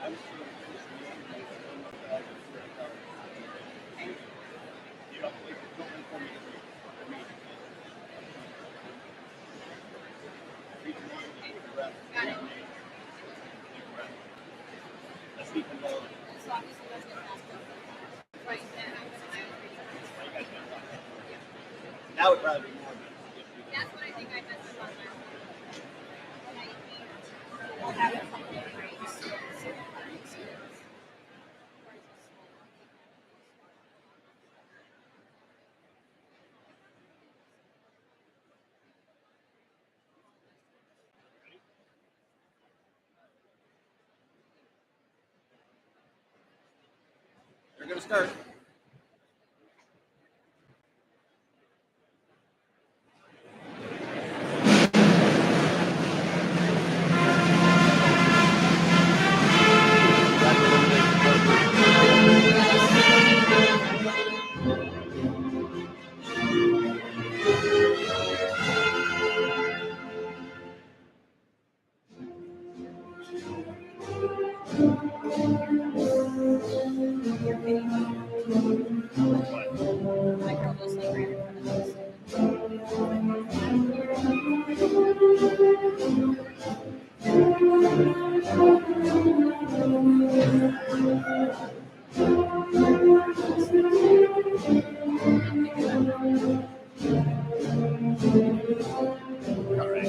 That would probably be more. That's what I think I messed up on We'll have a couple of breaks. They're going to start. My girl was like right in front of us. All right.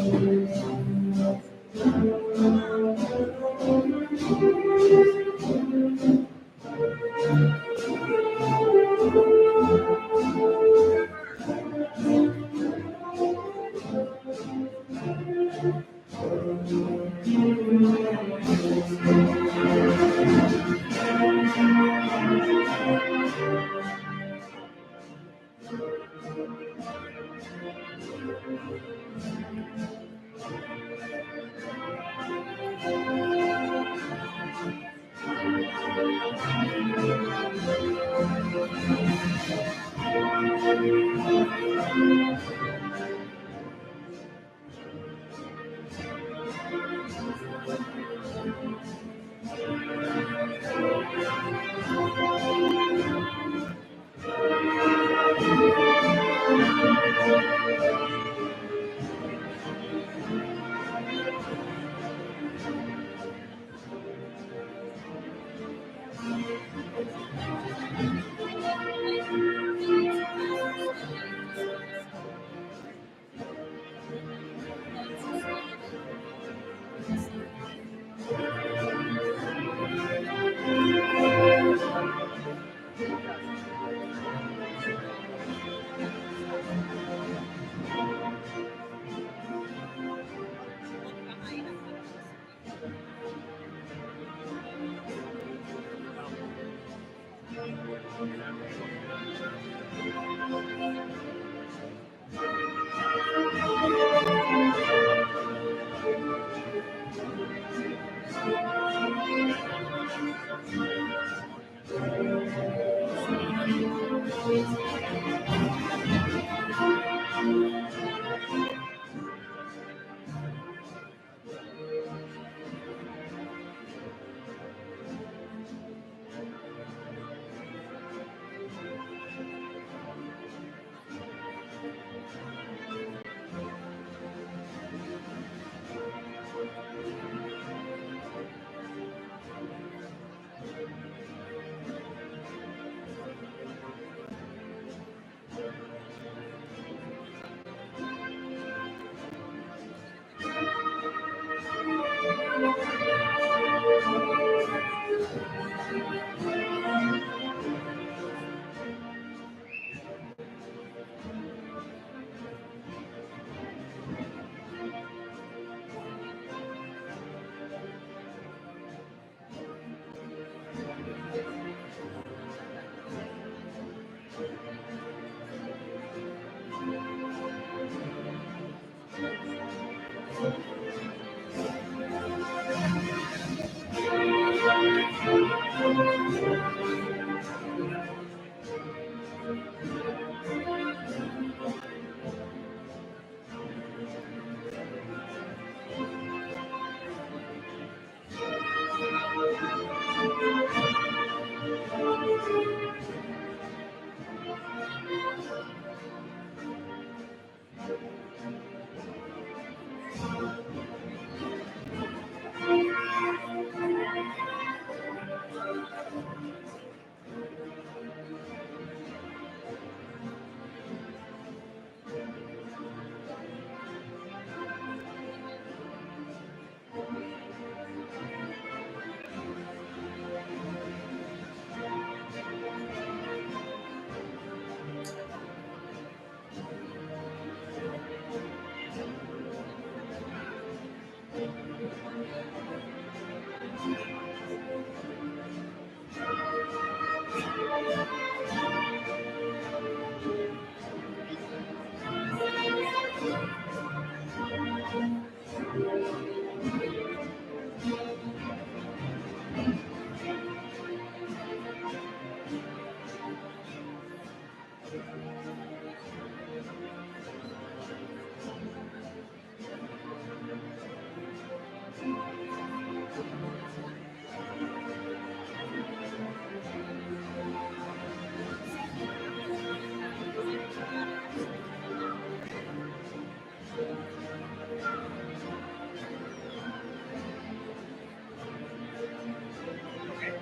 Okay.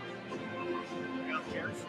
Got chairs.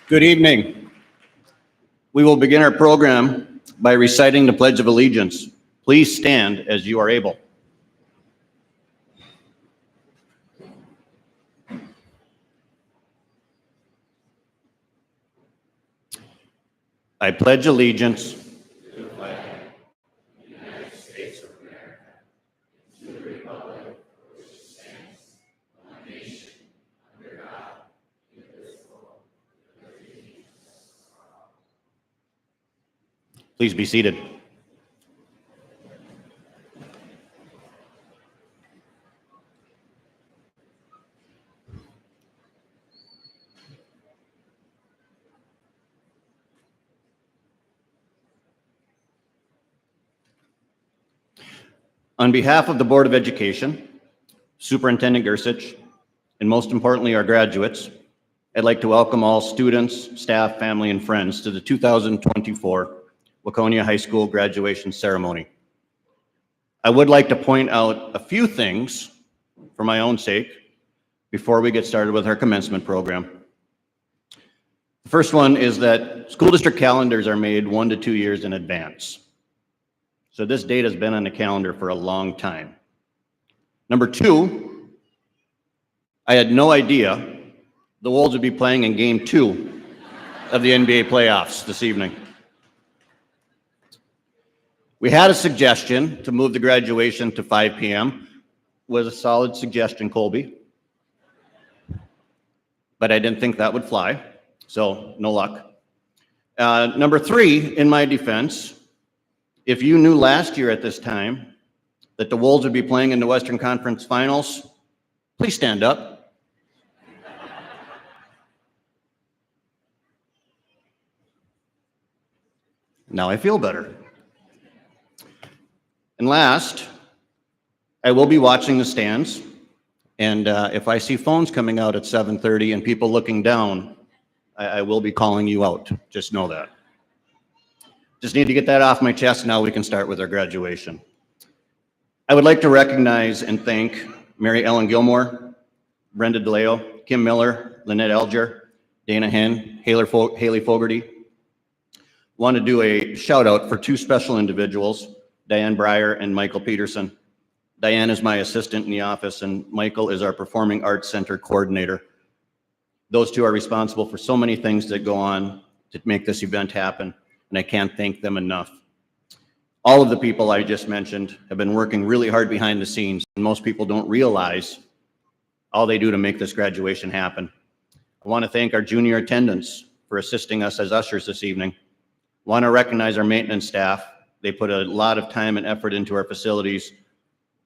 Good evening. We will begin our program by reciting the Pledge of Allegiance. Please stand as you are able. I pledge allegiance Please be seated. On behalf of the Board of Education, Superintendent Gersich, and most importantly, our graduates, I'd like to welcome all students, staff, family, and friends to the 2024 Waconia High School graduation ceremony. I would like to point out a few things for my own sake before we get started with our commencement program. The first one is that school district calendars are made 1 to 2 years in advance. So this date has been on the calendar for a long time. Number two, I had no idea the Wolves would be playing in Game 2 of the NBA playoffs this evening. We had a suggestion to move the graduation to 5 p.m. Was a solid suggestion, Colby. But I didn't think that would fly, so no luck. Number three, in my defense, if you knew last year at this time that the Wolves would be playing in the Western Conference Finals, please stand up. Now I feel better. And last, I will be watching the stands, and if I see phones coming out at 7:30 and people looking down, I will be calling you out. Just know that. Just need to get that off my chest. Now we can start with our graduation. I would like to recognize and thank Mary Ellen Gilmore, Brenda DeLeo, Kim Miller, Lynette Alger, Dana Henn, Haley Fogarty. Want to do a shout out for two special individuals, Diane Breyer and Michael Peterson. Diane is my assistant in the office, and Michael is our Performing Arts Center coordinator. Those two are responsible for so many things that go on to make this event happen, and I can't thank them enough. All of the people I just mentioned have been working really hard behind the scenes, and most people don't realize all they do to make this graduation happen. I want to thank our junior attendants for assisting us as ushers this evening. I want to recognize our maintenance staff. They put a lot of time and effort into our facilities.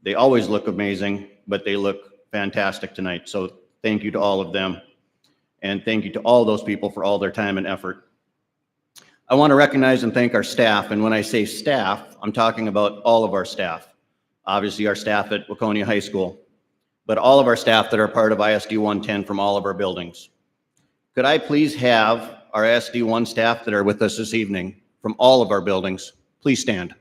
They always look amazing, but they look fantastic tonight. So thank you to all of them. And thank you to all those people for all their time and effort. I want to recognize and thank our staff. And when I say staff, I'm talking about all of our staff. Obviously our staff at Waconia High School, but all of our staff that are part of ISD 110 from all of our buildings. Could I please have our ISD 1 staff that are with us this evening from all of our buildings, please stand.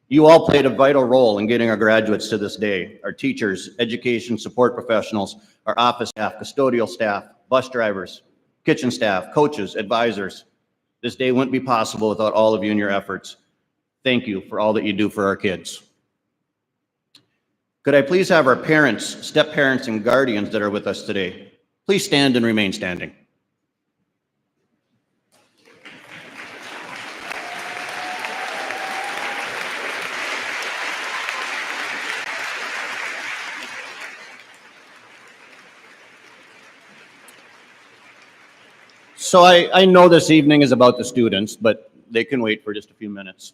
You all played a vital role in getting our graduates to this day. Our teachers, education support professionals, our office staff, custodial staff, bus drivers, kitchen staff, coaches, advisors. This day wouldn't be possible without all of you and your efforts. Thank you for all that you do for our kids. Could I please have our parents, step-parents, and guardians that are with us today, please stand and remain standing. So I know this evening is about the students, but they can wait for just a few minutes.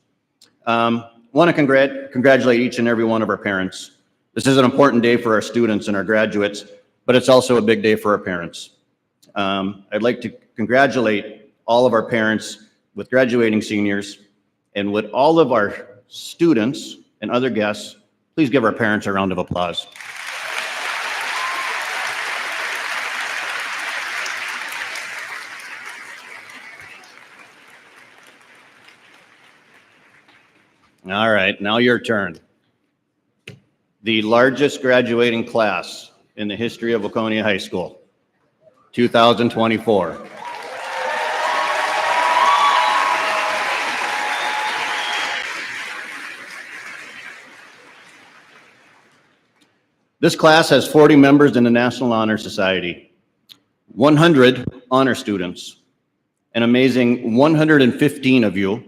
Want to congratulate each and every one of our parents. This is an important day for our students and our graduates, but it's also a big day for our parents. I'd like to congratulate all of our parents with graduating seniors, and with all of our students and other guests, please give our parents a round of applause. All right, now your turn. The largest graduating class in the history of Waconia High School, 2024. This class has 40 members in the National Honor Society, 100 honor students. An amazing 115 of you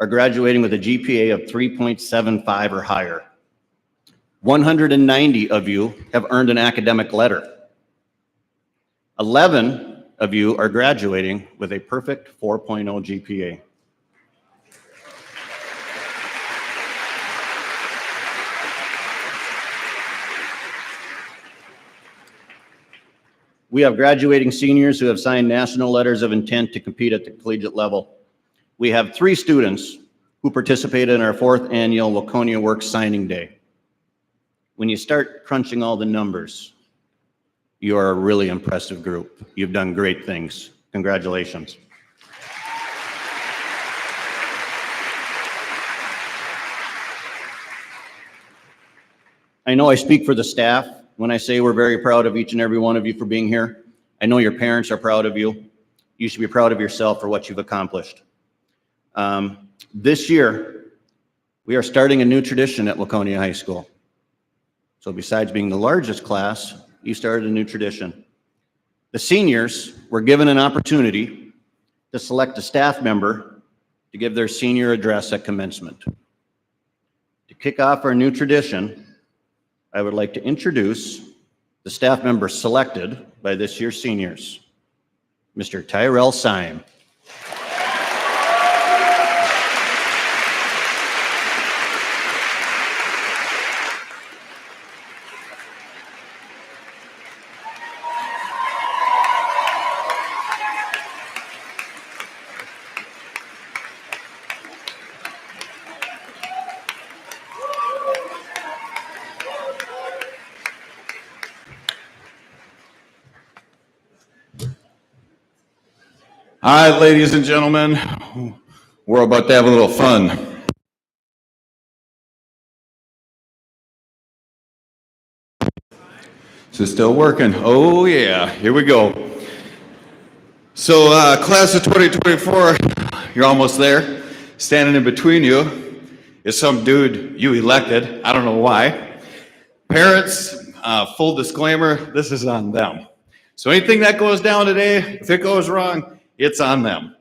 are graduating with a GPA of 3.75 or higher. 190 of you have earned an academic letter. 11 of you are graduating with a perfect 4.0 GPA. We have graduating seniors who have signed national letters of intent to compete at the collegiate level. We have 3 students who participated in our 4th annual Waconia Works Signing Day. When you start crunching all the numbers, you are a really impressive group. You've done great things. Congratulations. I know I speak for the staff when I say we're very proud of each and every one of you for being here. I know your parents are proud of you. You should be proud of yourself for what you've accomplished. This year, we are starting a new tradition at Waconia High School. So besides being the largest class, you started a new tradition. The seniors were given an opportunity to select a staff member to give their senior address at commencement. To kick off our new tradition, I would like to introduce the staff member selected by this year's seniors, Mr. Tyrell Syme. All right, ladies and gentlemen, we're about to have a little fun. Is it still working? Oh yeah, here we go. So class of 2024, you're almost there. Standing in between you is some dude you elected, I don't know why. Parents, full disclaimer, this is on them. So anything that goes down today, if it goes wrong, it's on them.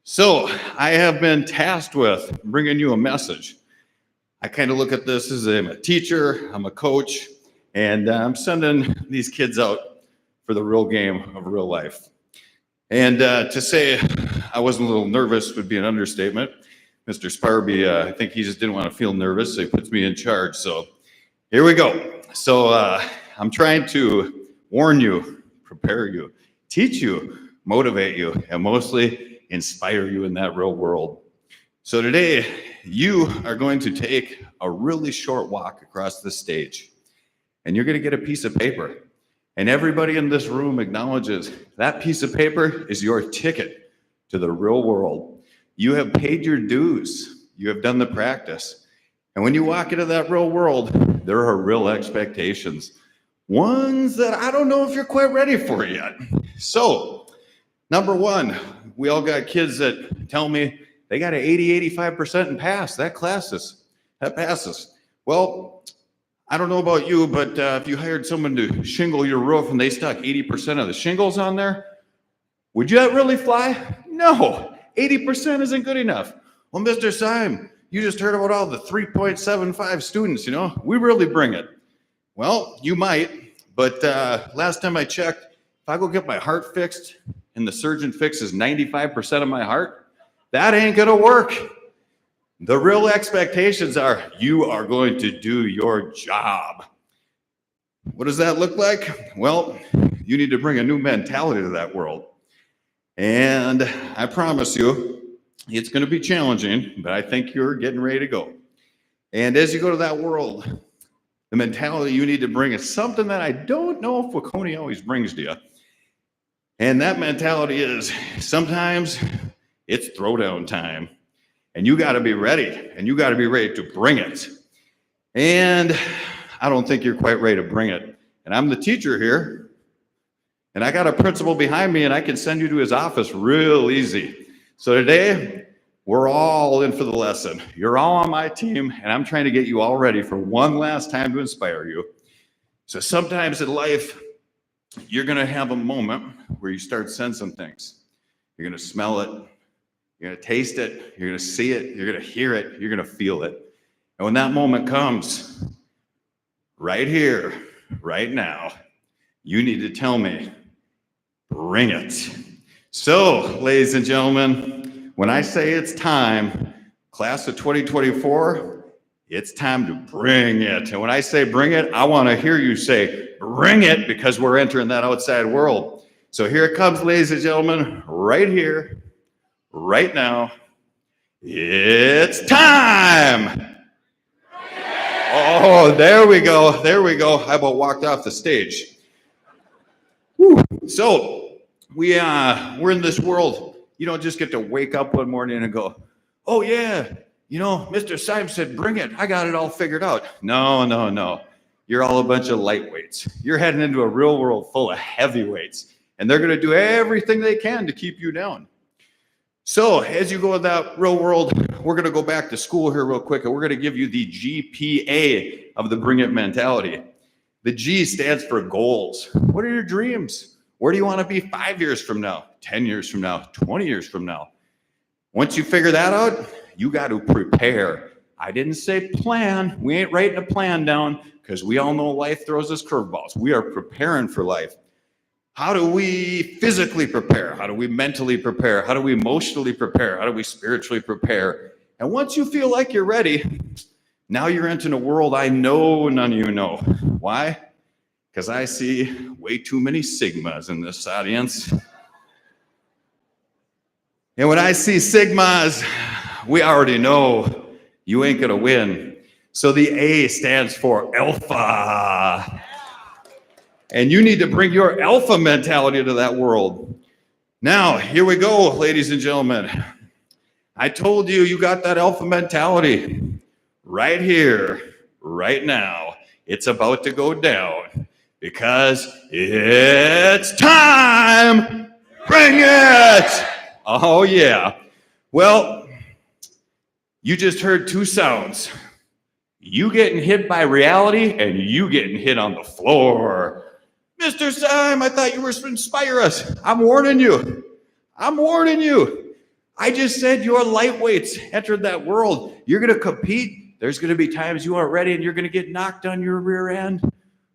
So I have been tasked with bringing you a message. I kind of look at this as I'm a teacher, I'm a coach, and I'm sending these kids out for the real game of real life. And to say I wasn't a little nervous would be an understatement. Mr. Sparby, I think he just didn't want to feel nervous, so he puts me in charge. So here we go. So I'm trying to warn you, prepare you, teach you, motivate you, and mostly inspire you in that real world. So today, you are going to take a really short walk across the stage, and you're going to get a piece of paper. And everybody in this room acknowledges that piece of paper is your ticket to the real world. You have paid your dues. You have done the practice. And when you walk into that real world, there are real expectations, ones that I don't know if you're quite ready for yet. So, number one, we all got kids that tell me they got an 80, 85% and pass. That passes. Well, I don't know about you, but if you hired someone to shingle your roof and they stuck 80% of the shingles on there, would that really fly? No, 80% isn't good enough. Well, Mr. Syme, you just heard about all the 3.75 students, we really bring it. Well, you might, but last time I checked, if I go get my heart fixed, and the surgeon fixes 95% of my heart, that ain't gonna work. The real expectations are you are going to do your job. What does that look like? Well, you need to bring a new mentality to that world. And I promise you, it's gonna be challenging, but I think you're getting ready to go. And as you go to that world, the mentality you need to bring is something that I don't know if Waconia always brings to you. And that mentality is sometimes it's throwdown time. And you got to be ready. And you got to be ready to bring it. And I don't think you're quite ready to bring it. And I'm the teacher here. And I got a principal behind me, and I can send you to his office real easy. So today, we're all in for the lesson. You're all on my team, and I'm trying to get you all ready for one last time to inspire you. So sometimes in life, you're going to have a moment where you start sensing things. You're going to smell it. You're going to taste it. You're going to see it. You're going to hear it. You're going to feel it. And when that moment comes, right here, right now, you need to tell me, bring it. So, ladies and gentlemen, when I say it's time, class of 2024, it's time to bring it. And when I say bring it, I want to hear you say, bring it, because we're entering that outside world. So here it comes, ladies and gentlemen, right here, right now. It's time. Oh, there we go. There we go. I about walked off the stage. Whew. So we're in this world. You don't just get to wake up one morning and go, oh yeah, Mr. Syme said, bring it. I got it all figured out. No. you're all a bunch of lightweights. You're heading into a real world full of heavyweights, and they're going to do everything they can to keep you down. So as you go in that real world, we're going to go back to school here real quick, and we're going to give you the GPA of the Bring It mentality. The G stands for goals. What are your dreams? Where do you want to be 5 years from now, 10 years from now, 20 years from now? Once you figure that out, you got to prepare. I didn't say plan. We ain't writing a plan down because we all know life throws us curveballs. We are preparing for life. How do we physically prepare? How do we mentally prepare? How do we emotionally prepare? How do we spiritually prepare? And once you feel like you're ready, now you're entering a world I know none of you know. Why? Because I see way too many Sigmas in this audience. And when I see Sigmas, we already know you ain't gonna win. So the A stands for Alpha. And you need to bring your Alpha mentality to that world. Now, here we go, ladies and gentlemen. I told you, you got that Alpha mentality right here, right now. It's about to go down because it's time. Bring it. Oh, yeah. Well, you just heard two sounds. You getting hit by reality and you getting hit on the floor. Mr. Syme, I thought you were to inspire us. I'm warning you. I'm warning you. I just said your lightweights entered that world. You're going to compete. There's going to be times you aren't ready and you're going to get knocked on your rear end.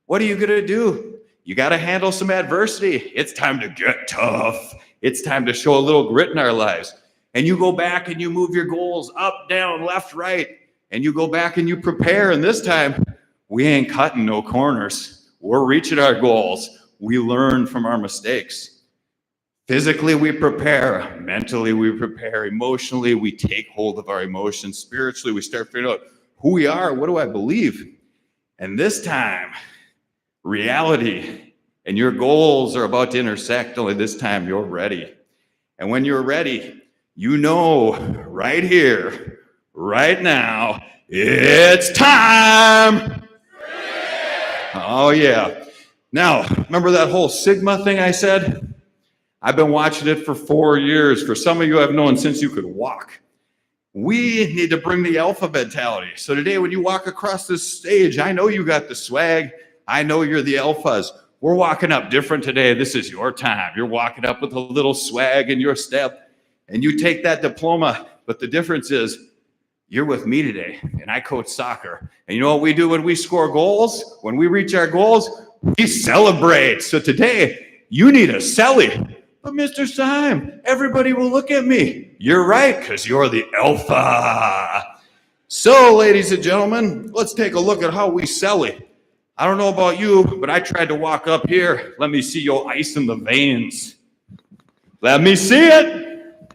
What are you going to do? You got to handle some adversity. It's time to get tough. It's time to show a little grit in our lives. And you go back and you move your goals up, down, left, right. And you go back and you prepare. And this time, we ain't cutting no corners. We're reaching our goals. We learn from our mistakes. Physically, we prepare. Mentally, we prepare. Emotionally, we take hold of our emotions. Spiritually, we start figuring out who we are. What do I believe? And this time, reality and your goals are about to intersect. Only this time, you're ready. And when you're ready, you know right here, right now, it's time. Oh, yeah. Now, remember that whole Sigma thing I said? I've been watching it for 4 years. For some of you, I've known since you could walk. We need to bring the Alpha mentality. So today, when you walk across this stage, I know you got the swag. I know you're the Alphas. We're walking up different today. This is your time. You're walking up with a little swag in your step, and you take that diploma. But the difference is, you're with me today, and I coach soccer. And you know what we do when we score goals? When we reach our goals, we celebrate. So today, you need a celly. But Mr. Syme, everybody will look at me. You're right, because you're the Alpha. So, ladies and gentlemen, let's take a look at how we celly. I don't know about you, but I tried to walk up here. Let me see your ice in the veins. Let me see it.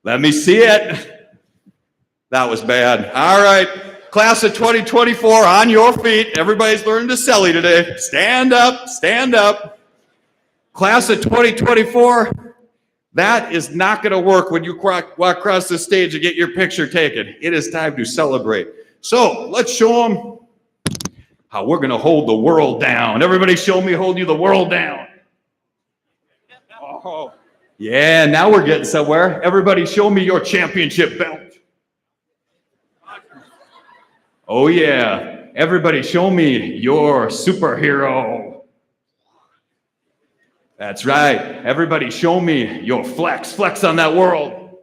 Let me see it. That was bad. All right. Class of 2024, on your feet. Everybody's learning to celly today. Stand up. Stand up. Class of 2024, that is not going to work when you walk across the stage and get your picture taken. It is time to celebrate. So let's show them how we're going to hold the world down. Everybody show me hold you the world down. Oh, yeah, now we're getting somewhere. Everybody show me your championship belt. Oh, yeah. Everybody show me your superhero. That's right. Everybody show me your flex. Flex on that world.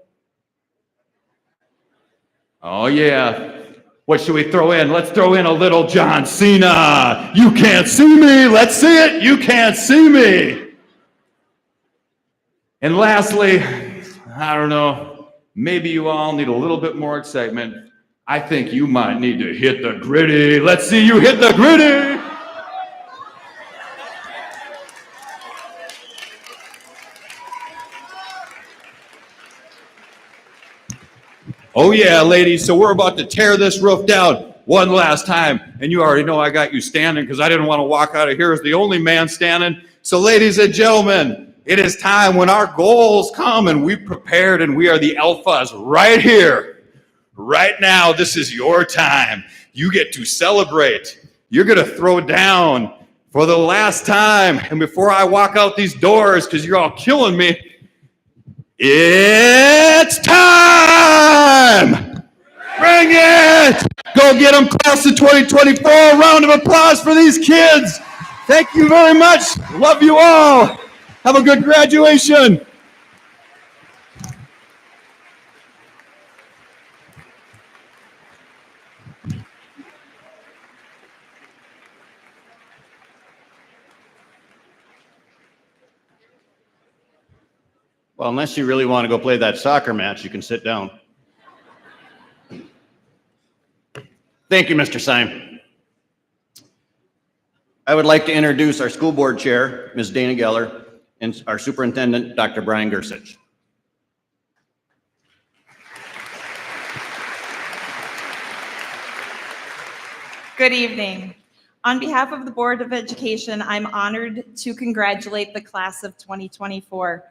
Oh, yeah. What should we throw in? Let's throw in a little John Cena. You can't see me. Let's see it. You can't see me. And lastly, I don't know, maybe you all need a little bit more excitement. I think you might need to hit the gritty. Let's see you hit the gritty. Oh yeah, ladies, so we're about to tear this roof down one last time. And you already know I got you standing because I didn't want to walk out of here as the only man standing. So ladies and gentlemen, it is time when our goals come and we prepared and we are the Alphas right here. Right now, this is your time. You get to celebrate. you're going to throw down for the last time. And before I walk out these doors, because you're all killing me, it's time! Bring it! Go get them, class of 2024. A round of applause for these kids. Thank you very much. Love you all. Have a good graduation. Well, unless you really want to go play that soccer match, you can sit down. Thank you, Mr. Syme. I would like to introduce our school board chair, Ms. Dana Geller, and our superintendent, Dr. Brian Gersich. Good evening. On behalf of the Board of Education, I'm honored to congratulate the class of 2024.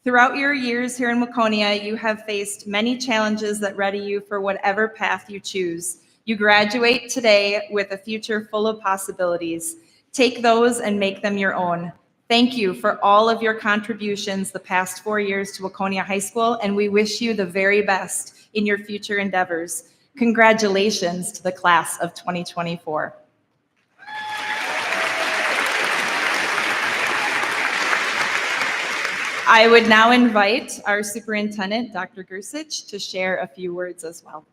Throughout your years here in Waconia, you have faced many challenges that ready you for whatever path you choose. You graduate today with a future full of possibilities. Take those and make them your own. Thank you for all of your contributions the past 4 years to Waconia High School, and we wish you the very best in your future endeavors. Congratulations to the class of 2024. I would now invite our superintendent, Dr. Gersich, to share a few words as well.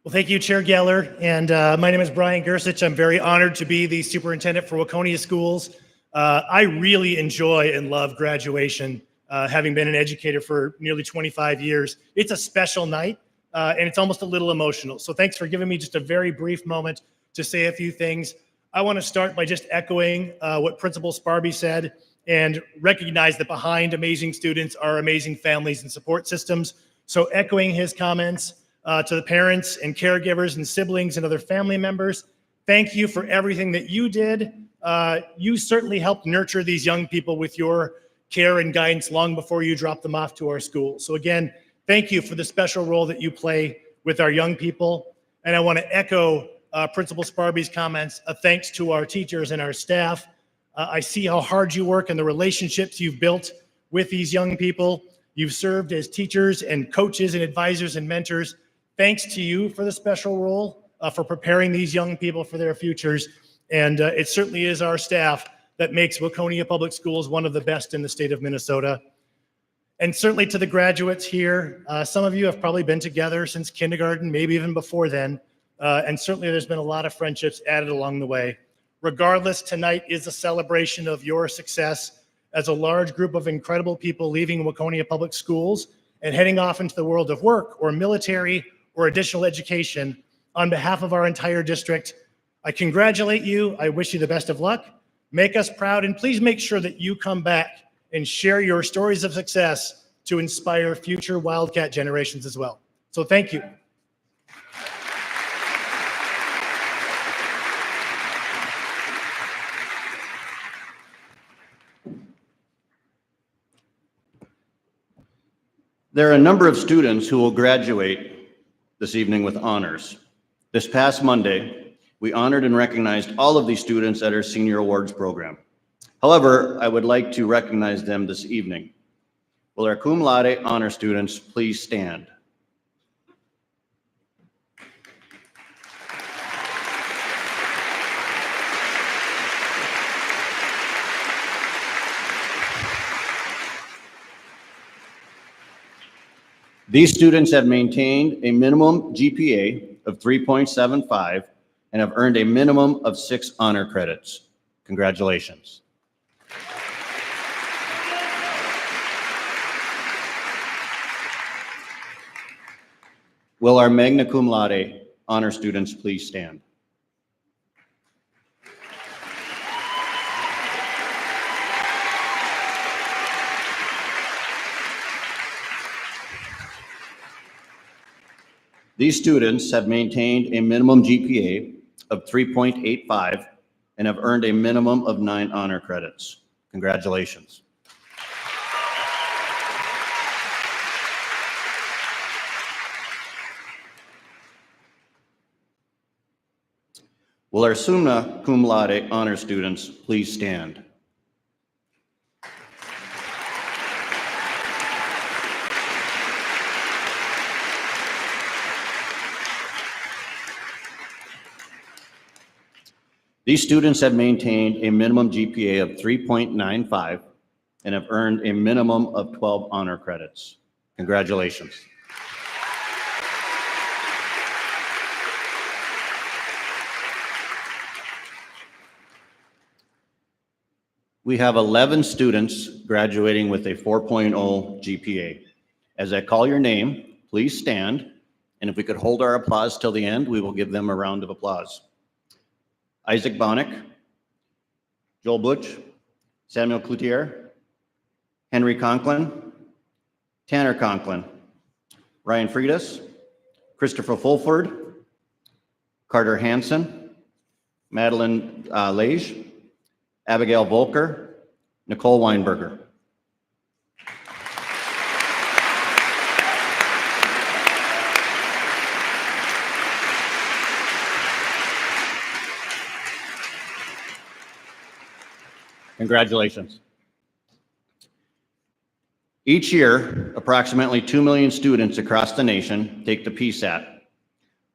Well, thank you, Chair Geller. And my name is Brian Gersich. I'm very honored to be the superintendent for Waconia Schools. I really enjoy and love graduation, having been an educator for nearly 25 years. It's a special night, and it's almost a little emotional. So thanks for giving me just a very brief moment to say a few things. I want to start by just echoing what Principal Sparby said and recognize that behind amazing students are amazing families and support systems. So echoing his comments to the parents and caregivers and siblings and other family members, thank you for everything that you did. You certainly helped nurture these young people with your care and guidance long before you dropped them off to our school. So again, thank you for the special role that you play with our young people. And I want to echo Principal Sparby's comments, thanks to our teachers and our staff. I see how hard you work and the relationships you've built with these young people. You've served as teachers and coaches and advisors and mentors. Thanks to you for the special role, for preparing these young people for their futures. And it certainly is our staff that makes Waconia Public Schools one of the best in the state of Minnesota. And certainly to the graduates here, some of you have probably been together since kindergarten, maybe even before then. And certainly there's been a lot of friendships added along the way. Regardless, tonight is a celebration of your success as a large group of incredible people leaving Waconia Public Schools and heading off into the world of work or military or additional education. On behalf of our entire district, I congratulate you. I wish you the best of luck. Make us proud, and please make sure that you come back and share your stories of success to inspire future Wildcat generations as well. So thank you. There are a number of students who will graduate this evening with honors. This past Monday, we honored and recognized all of these students at our senior awards program. However, I would like to recognize them this evening. Will our cum laude honor students please stand? These students have maintained a minimum GPA of 3.75 and have earned a minimum of 6 honor credits. Congratulations. Will our magna cum laude honor students please stand? These students have maintained a minimum GPA of 3.85 and have earned a minimum of 9 honor credits. Congratulations. Will our summa cum laude honor students please stand? These students have maintained a minimum GPA of 3.95 and have earned a minimum of 12 honor credits. Congratulations. We have 11 students graduating with a 4.0 GPA. As I call your name, please stand, and if we could hold our applause till the end, we will give them a round of applause. Isaac Bonnick, Joel Butch, Samuel Cloutier, Henry Conklin, Tanner Conklin, Ryan Friedis, Christopher Fulford, Carter Hansen, Madeline Lage, Abigail Volker, Nicole Weinberger. Congratulations. Each year, approximately 2 million students across the nation take the PSAT.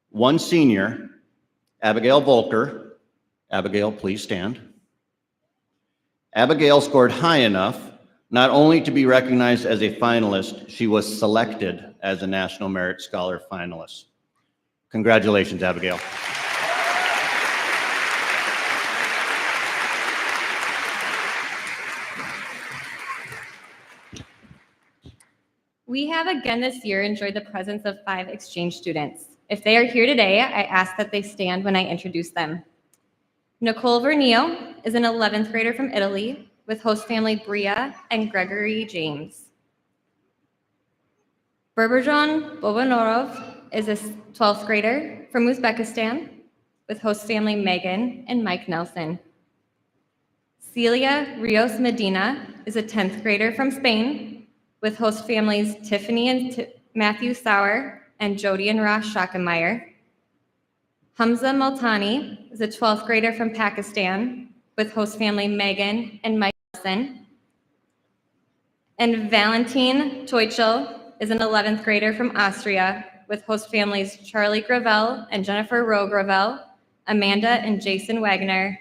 One senior, Abigail Volker, Abigail, please stand. Abigail scored high enough not only to be recognized as a finalist, she was selected as a National Merit Scholar finalist. Congratulations, Abigail. We have again this year enjoyed the presence of 5 exchange students. If they are here today, I ask that they stand when I introduce them. Nicole Vernio is an 11th grader from Italy with host family Bria and Gregory James. Berberjon Bobanorov is a 12th grader from Uzbekistan with host family Megan and Mike Nelson. Celia Rios Medina is a 10th grader from Spain with host families Tiffany and Matthew Sauer and Jody and Ross Schackemeyer. Hamza Maltani is a 12th grader from Pakistan with host family Megan and Mike Nelson. And Valentin Teuchel is an 11th grader from Austria with host families Charlie Gravel and Jennifer Rowe Gravel, Amanda and Jason Wagner,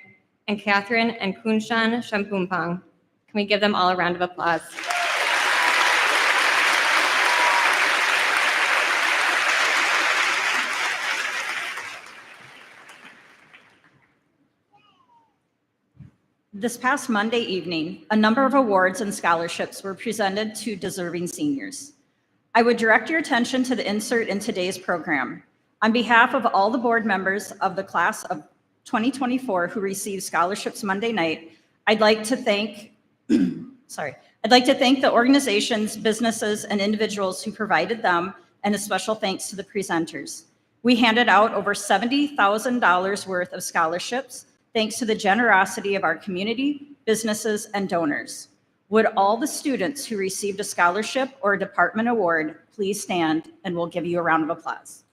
and Catherine and Kunshan Shampumpong. Can we give them all a round of applause? This past Monday evening, a number of awards and scholarships were presented to deserving seniors. I would direct your attention to the insert in today's program. On behalf of all the board members of the class of 2024 who received scholarships Monday night, I'd like to thank the organizations, businesses, and individuals who provided them, and a special thanks to the presenters. We handed out over $70,000 worth of scholarships, thanks to the generosity of our community, businesses, and donors. Would all the students who received a scholarship or a department award please stand, and we'll give you a round of applause.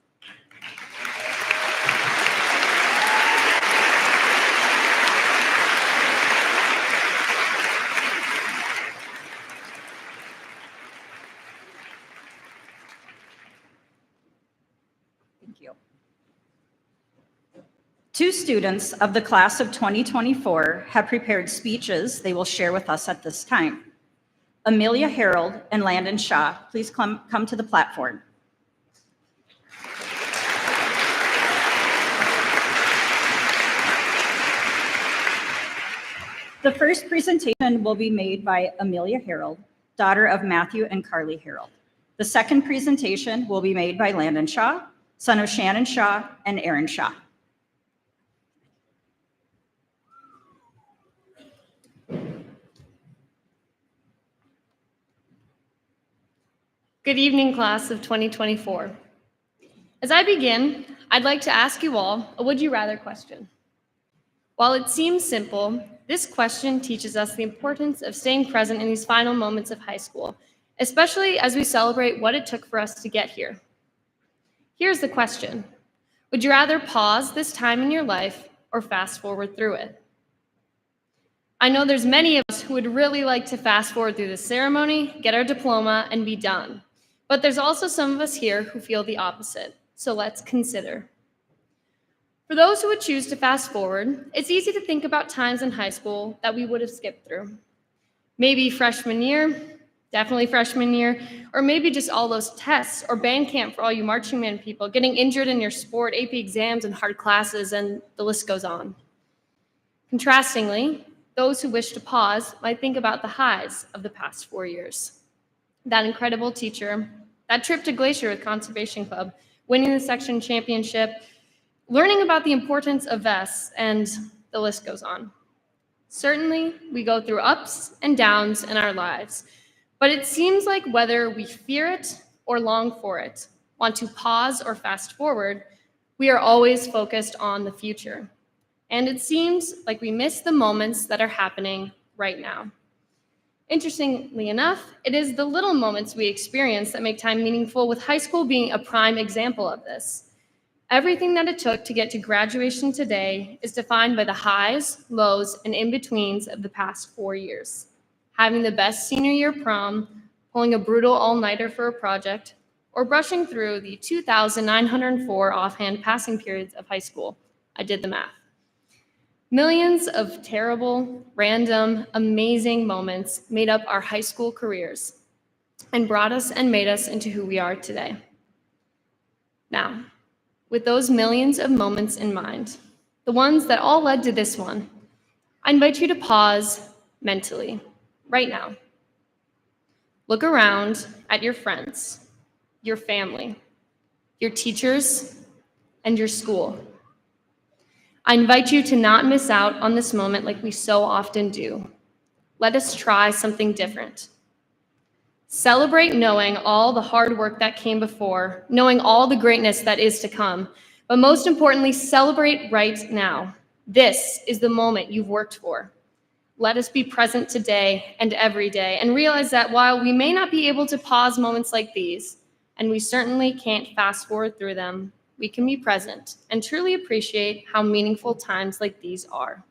Thank you. 2 students of the class of 2024 have prepared speeches they will share with us at this time. Amelia Harold and Landon Shaw, please come to the platform. The first presentation will be made by Amelia Harold, daughter of Matthew and Carly Harold. The second presentation will be made by Landon Shaw, son of Shannon Shaw and Aaron Shaw. Good evening, class of 2024. As I begin, I'd like to ask you all a would you rather question. While it seems simple, this question teaches us the importance of staying present in these final moments of high school, especially as we celebrate what it took for us to get here. Here's the question. Would you rather pause this time in your life or fast forward through it. I know there's many of us who would really like to fast forward through the ceremony, get our diploma, and be done. But there's also some of us here who feel the opposite. So let's consider. For those who would choose to fast forward, it's easy to think about times in high school that we would have skipped through. Maybe freshman year, definitely freshman year, or maybe just all those tests or band camp for all you marching band people, getting injured in your sport, AP exams, and hard classes, and the list goes on. Contrastingly, those who wish to pause might think about the highs of the past 4 years. That incredible teacher, that trip to Glacier with Conservation Club, winning the section championship, learning about the importance of vests, and the list goes on. Certainly, we go through ups and downs in our lives, but it seems like whether we fear it or long for it, want to pause or fast forward, we are always focused on the future. And it seems like we miss the moments that are happening right now. Interestingly enough, it is the little moments we experience that make time meaningful, with high school being a prime example of this. Everything that it took to get to graduation today is defined by the highs, lows, and in-betweens of the past 4 years. Having the best senior year prom, pulling a brutal all-nighter for a project, or brushing through the 2,904 offhand passing periods of high school. I did the math. Millions of terrible, random, amazing moments made up our high school careers and brought us and made us into who we are today. Now, with those millions of moments in mind, the ones that all led to this one, I invite you to pause mentally, right now. Look around at your friends, your family, your teachers, and your school. I invite you to not miss out on this moment like we so often do. Let us try something different. Celebrate knowing all the hard work that came before, knowing all the greatness that is to come, but most importantly, celebrate right now. This is the moment you've worked for. Let us be present today and every day and realize that while we may not be able to pause moments like these, and we certainly can't fast forward through them, we can be present and truly appreciate how meaningful times like these are.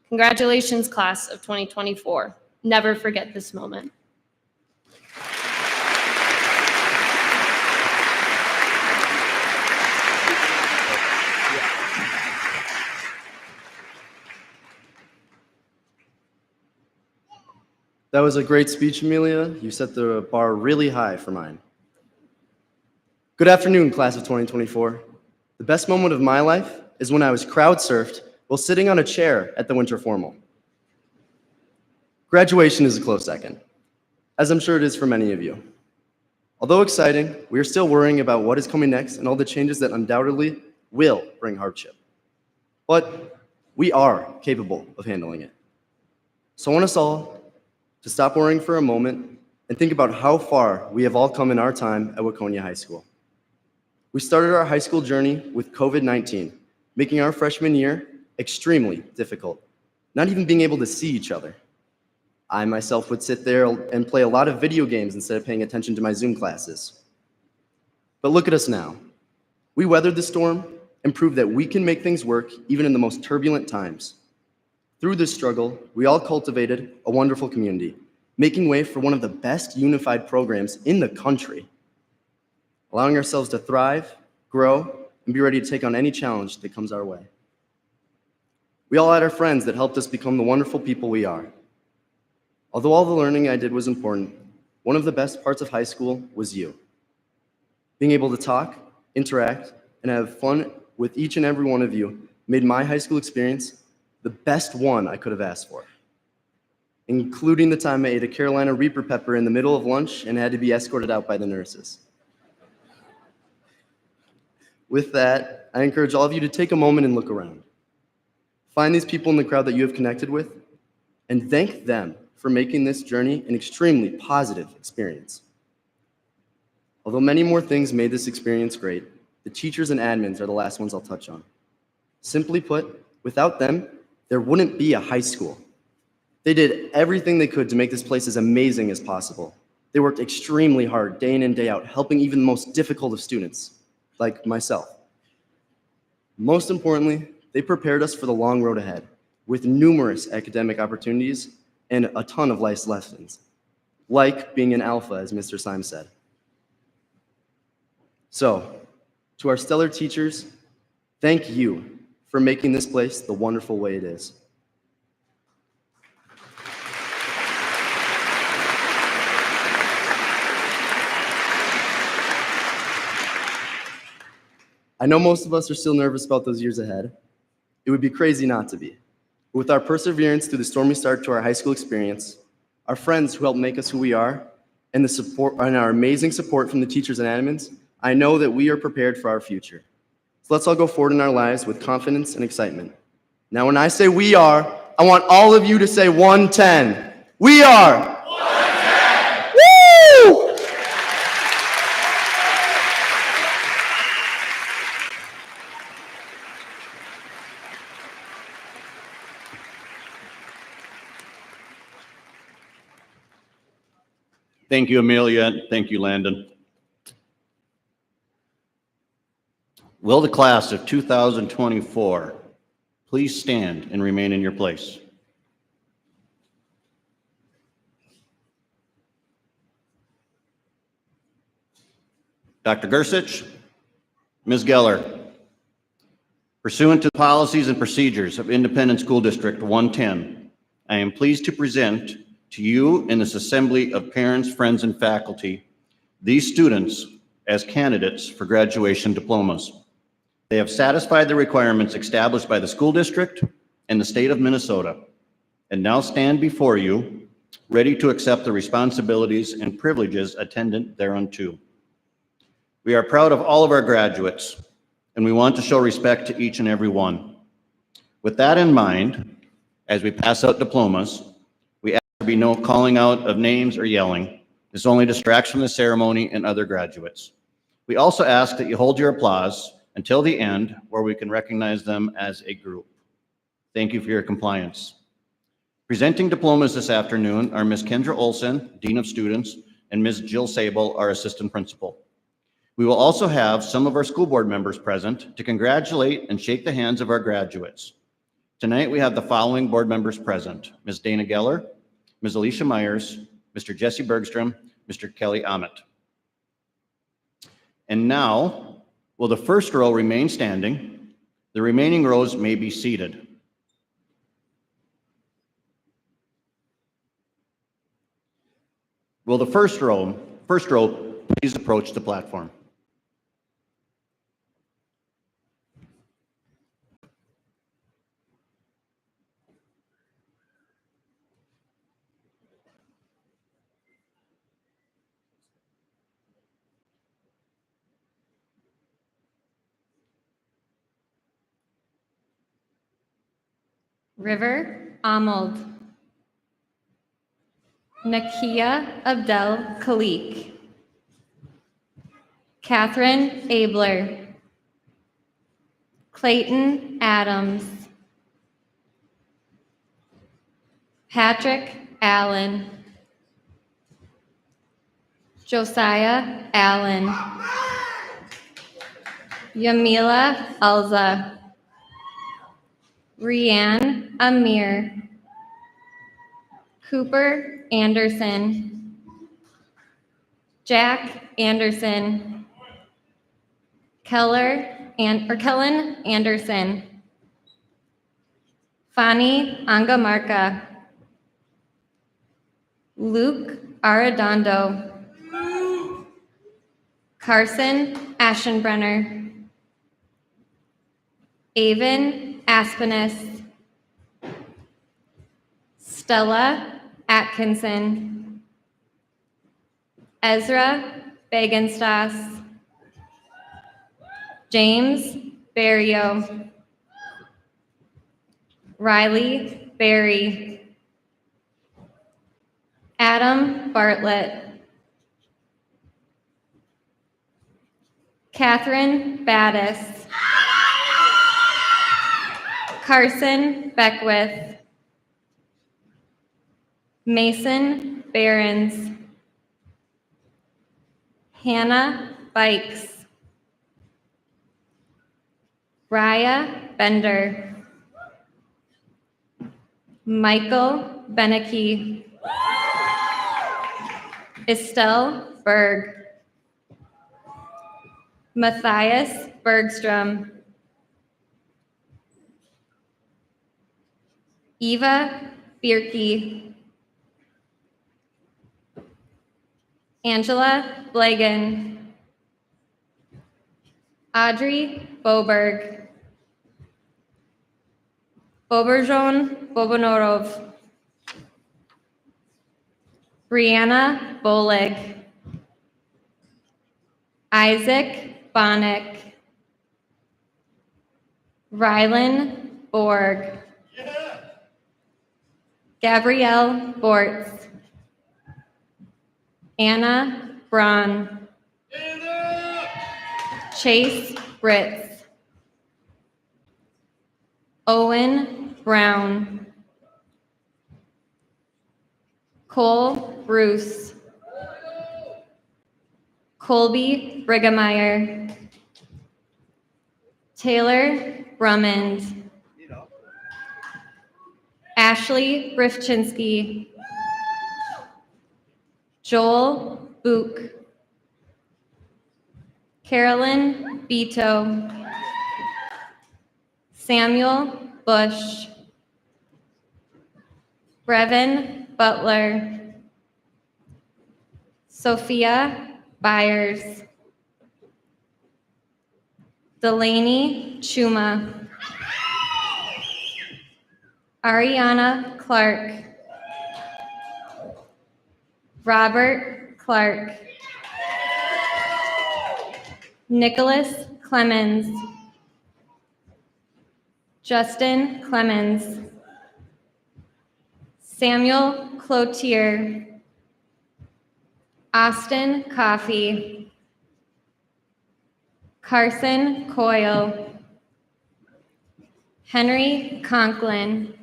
Congratulations, class of 2024. Never forget this moment. That was a great speech, Amelia. You set the bar really high for mine. Good afternoon, class of 2024. The best moment of my life is when I was crowd surfed while sitting on a chair at the winter formal. Graduation is a close second, as I'm sure it is for many of you. Although exciting, we are still worrying about what is coming next and all the changes that undoubtedly will bring hardship. But we are capable of handling it. So I want us all to stop worrying for a moment and think about how far we have all come in our time at Waconia High School. We started our high school journey with COVID-19, making our freshman year extremely difficult, not even being able to see each other. I myself would sit there and play a lot of video games instead of paying attention to my Zoom classes. But look at us now. We weathered the storm and proved that we can make things work even in the most turbulent times. Through this struggle, we all cultivated a wonderful community, making way for one of the best unified programs in the country, allowing ourselves to thrive, grow, and be ready to take on any challenge that comes our way. We all had our friends that helped us become the wonderful people we are. Although all the learning I did was important, one of the best parts of high school was you. Being able to talk, interact, and have fun with each and every one of you made my high school experience the best one I could have asked for, including the time I ate a Carolina Reaper pepper in the middle of lunch and had to be escorted out by the nurses. With that, I encourage all of you to take a moment and look around. Find these people in the crowd that you have connected with and thank them for making this journey an extremely positive experience. Although many more things made this experience great, the teachers and admins are the last ones I'll touch on. Simply put, without them, there wouldn't be a high school. They did everything they could to make this place as amazing as possible. They worked extremely hard, day in and day out, helping even the most difficult of students, like myself. Most importantly, They prepared us for the long road ahead with numerous academic opportunities and a ton of life lessons, like being an alpha, as Mr. Symes said. So, to our stellar teachers, thank you for making this place the wonderful way it is. I know most of us are still nervous about those years ahead. It would be crazy not to be. But with our perseverance through the stormy start to our high school experience, our friends who helped make us who we are, and the support and our amazing support from the teachers and admins, I know that we are prepared for our future. So let's all go forward in our lives with confidence and excitement. Now, when I say we are, I want all of you to say 110. We are. 110. Woo! Thank you, Amelia. Thank you, Landon. Will the class of 2024 please stand and remain in your place? Dr. Gersich, Ms. Geller, pursuant to the policies and procedures of Independent School District 110, I am pleased to present to you in this assembly of parents, friends, and faculty these students as candidates for graduation diplomas. They have satisfied the requirements established by the school district and the state of Minnesota, and now stand before you ready to accept the responsibilities and privileges attendant thereunto. We are proud of all of our graduates, and we want to show respect to each and every one. With that in mind, as we pass out diplomas, we ask there be no calling out of names or yelling. This only distracts from the ceremony and other graduates. We also ask that you hold your applause until the end, where we can recognize them as a group. Thank you for your compliance. Presenting diplomas this afternoon are Ms. Kendra Olson, Dean of Students, and Ms. Jill Sable, our Assistant Principal. We will also have some of our school board members present to congratulate and shake the hands of our graduates. Tonight, we have the following board members present: Ms. Dana Geller, Ms. Alicia Myers, Mr. Jesse Bergstrom, Mr. Kelly Ahmet. And now, will the first row remain standing? The remaining rows may be seated. Will the first row please approach the platform? River Ahmold. Nakia Abdel Khalik. Catherine Abler. Clayton Adams. Patrick Allen. Josiah Allen. Yamila Alza. Rianne Amir. Cooper Anderson. Jack Anderson. Kellen Anderson. Fani Angamarca. Luke Arredondo. Carson Aschenbrenner. Avon Aspinus. Stella Atkinson. Ezra Bagenstas. James Barrio. Riley Berry. Adam Bartlett. Catherine Battis. Carson Beckwith. Mason Behrens. Hannah Bikes. Raya Bender. Michael Beneke. Estelle Berg. Matthias Bergstrom. Eva Bierke. Angela Blagan. Audrey Boberg. Boberjon Bobonorov. Brianna Boleg. Isaac Bonick. Rylan Borg. Gabrielle Bortz. Anna Braun. Chase Britz. Owen Brown. Cole Bruce. Colby Brigemeyer. Taylor Brummond. Ashley Rifchinsky. Joel Book. Carolyn Beto. Samuel Bush. Brevin Butler. Sophia Byers. Delaney Chuma. Ariana Clark. Robert Clark. Nicholas Clemens. Justin Clemens. Samuel Cloutier. Austin Coffey. Carson Coyle. Henry Conklin.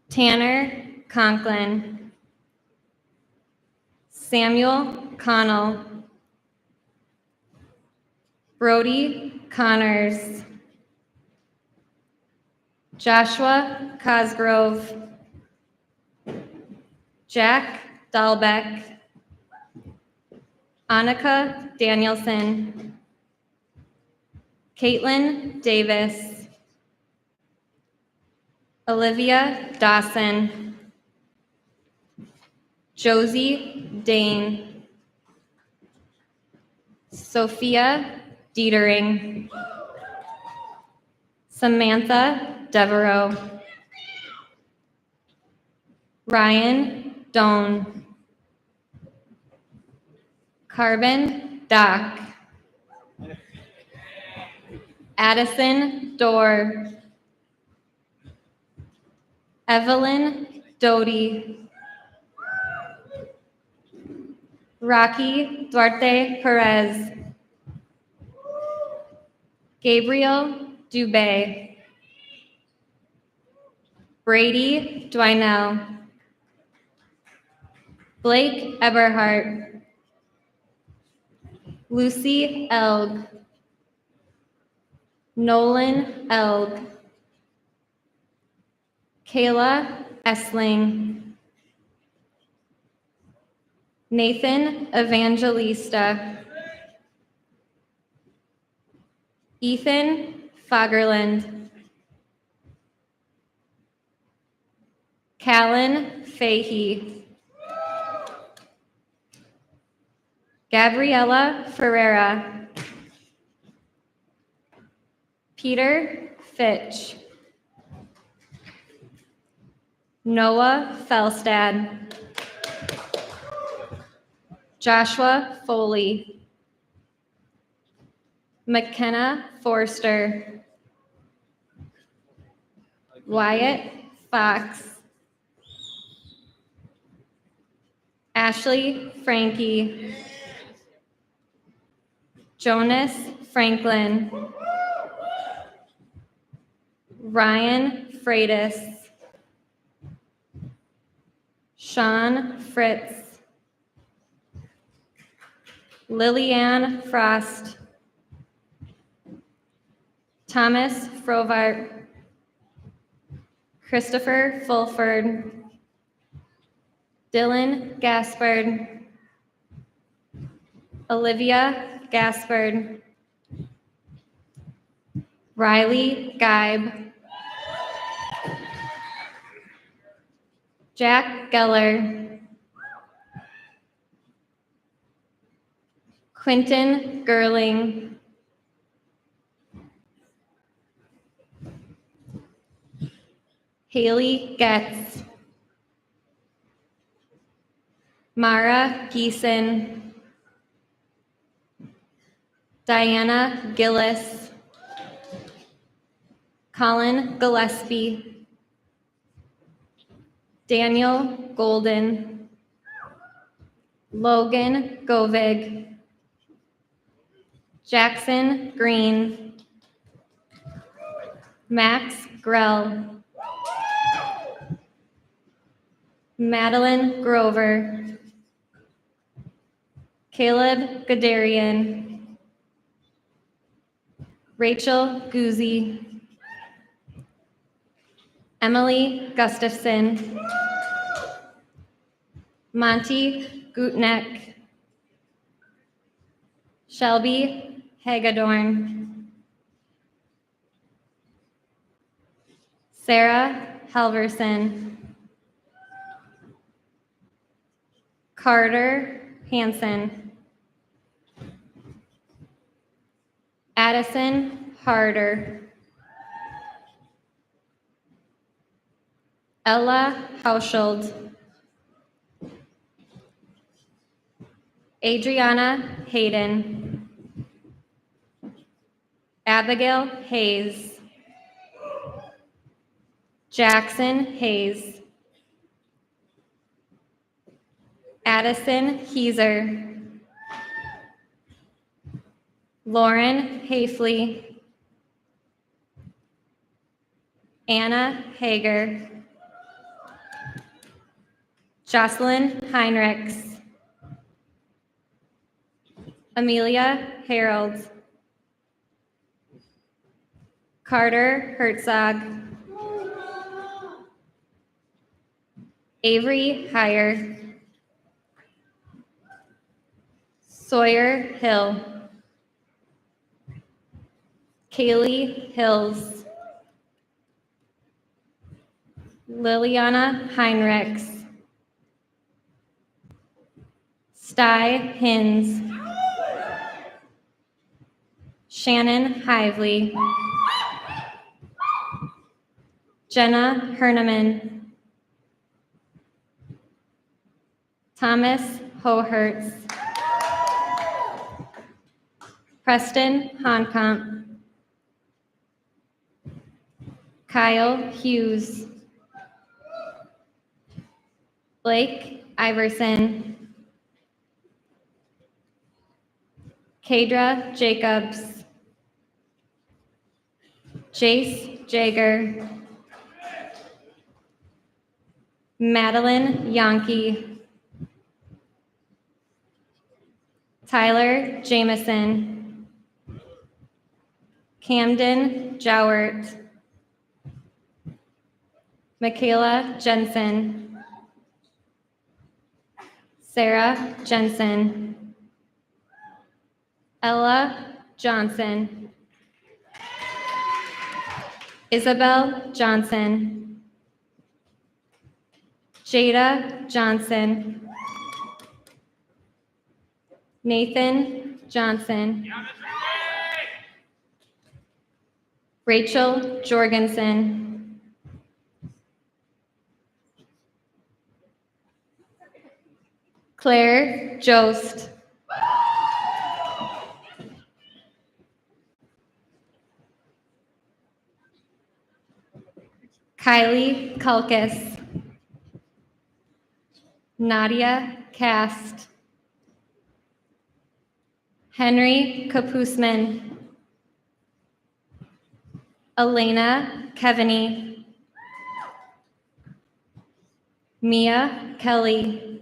Tanner Conklin. Samuel Connell. Brody Connors. Joshua Cosgrove. Jack Dahlbeck. Annika Danielson. Caitlin Davis. Olivia Dawson. Josie Dane. Sophia Dietering. Samantha Devereaux. Ryan Doan. Carbon Dock. Addison Dorr. Evelyn Doty. Rocky Duarte Perez. Gabriel Dubé. Brady Dwinell. Blake Eberhardt. Lucy Elg. Nolan Elg. Kayla Essling. Nathan Evangelista. Ethan Fagerland. Callan Fahey. Gabriela Ferreira. Peter Fitch. Noah Felstad. Joshua Foley. McKenna Forster. Wyatt Fox. Ashley Frankie. Jonas Franklin. Ryan Freitas. Sean Fritz. Lillian Frost. Thomas Frovart, Christopher Fulford, Dylan Gaspard, Olivia Gaspard, Riley Geib, Jack Geller, Quinton Gerling, Haley Getz, Mara Geeson, Diana Gillis, Colin Gillespie, Daniel Golden, Logan Govig, Jackson Green, Max Grell, Madeline Grover, Caleb Gadarian, Rachel Guzzi, Emily Gustafson, Monty Gutneck, Shelby Hagedorn, Sarah Halverson, Carter Hansen, Addison Harder, Ella Hauschild, Adriana Hayden, Abigail Hayes, Jackson Hayes, Addison Heiser, Lauren Hafley, Anna Hager, Jocelyn Heinrichs, Amelia Harold, Carter Herzog, Avery Heyer, Sawyer Hill, Kaylee Hills, Liliana Heinrichs, Sty Hins, Shannon Hively, Jenna Herneman, Thomas Hohertz, Preston Honkamp, Kyle Hughes, Blake Iverson, Kadra Jacobs, Jace Jager, Madeline Yonke, Tyler Jameson, Camden Jowert, Michaela Jensen, Sarah Jensen, Ella Johnson, Isabel Johnson, Jada Johnson, Nathan Johnson, Rachel Jorgensen, Claire Jost, Kylie Kulkis, Nadia Cast, Henry Kapusman, Elena Kevany, Mia Kelly,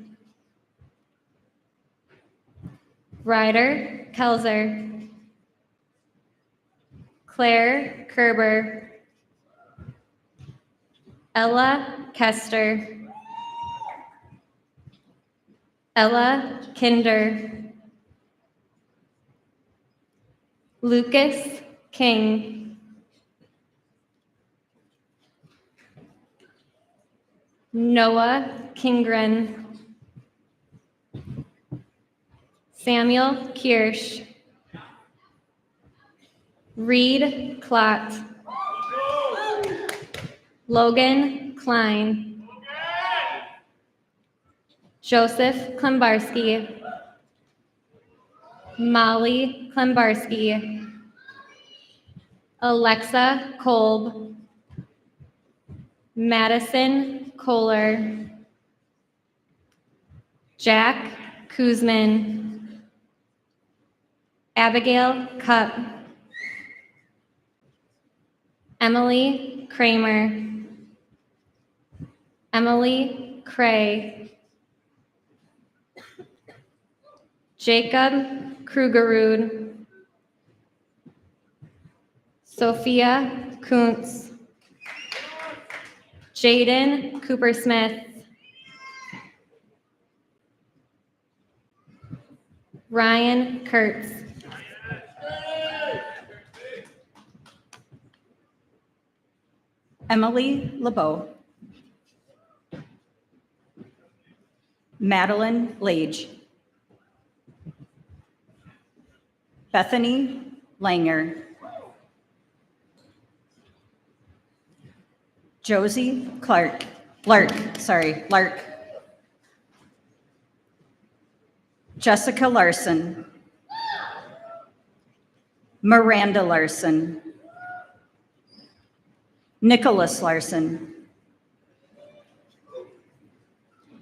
Ryder Kelzer, Claire Kerber, Ella Kester, Ella Kinder, Lucas King, Noah Kingren, Samuel Kirsch, Reed Klott, Logan Klein, Joseph Klembarski, Molly Klembarski, Alexa Kolb, Madison Kohler, Jack Kuzman, Abigail Cup, Emily Kramer, Emily Cray, Jacob Krugerud, Sophia Kuntz, Jaden Cooper-Smith, Ryan Kurtz, Emily LeBeau, Madeline Lage, Bethany Langer, Josie Lark, Jessica Larson, Miranda Larson, Nicholas Larson,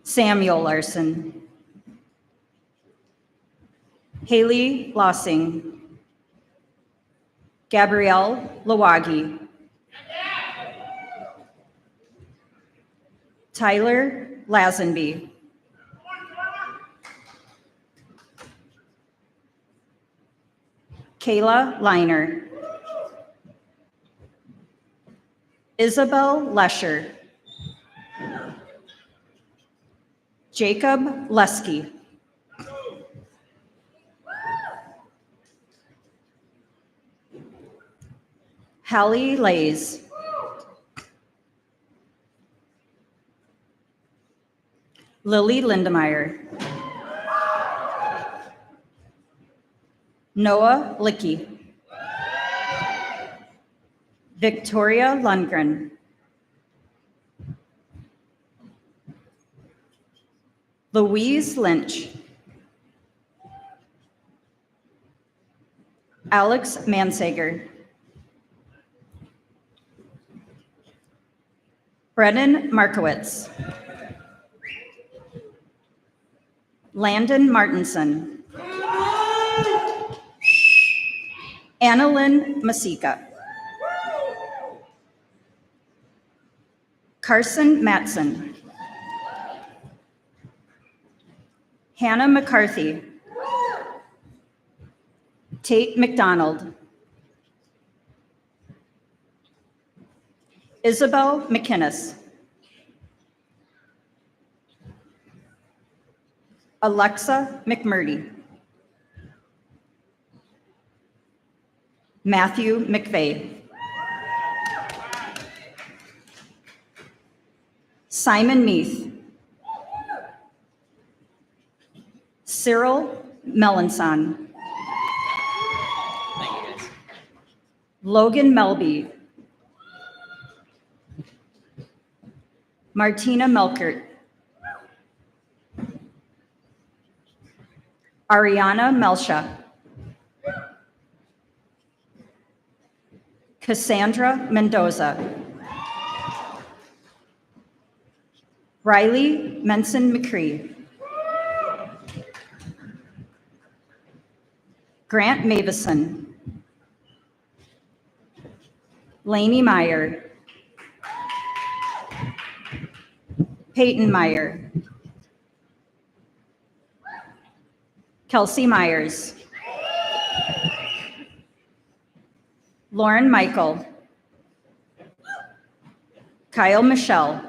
Samuel Larson, Haley Lossing, Gabrielle Lawagi, Tyler Lazenby, Kayla Liner, Isabel Lesher, Jacob Lesky, Hallie Lays, Lily Lindemeyer, Noah Licky, Victoria Lundgren, Louise Lynch, Alex Mansager, Brennan Markowitz, Landon Martinson, Annalyn Masika, Carson Matson, Hannah McCarthy, Tate McDonald, Isabel McInnes, Alexa McMurdy, Matthew McVeigh, Simon Meath, Cyril Melanson, Logan Melby, Martina Melkert, Ariana Melsha, Cassandra Mendoza, Riley Menson McCree, Grant Mavison, Lainey Meyer, Peyton Meyer, Kelsey Myers, Lauren Michael, Kyle Michelle,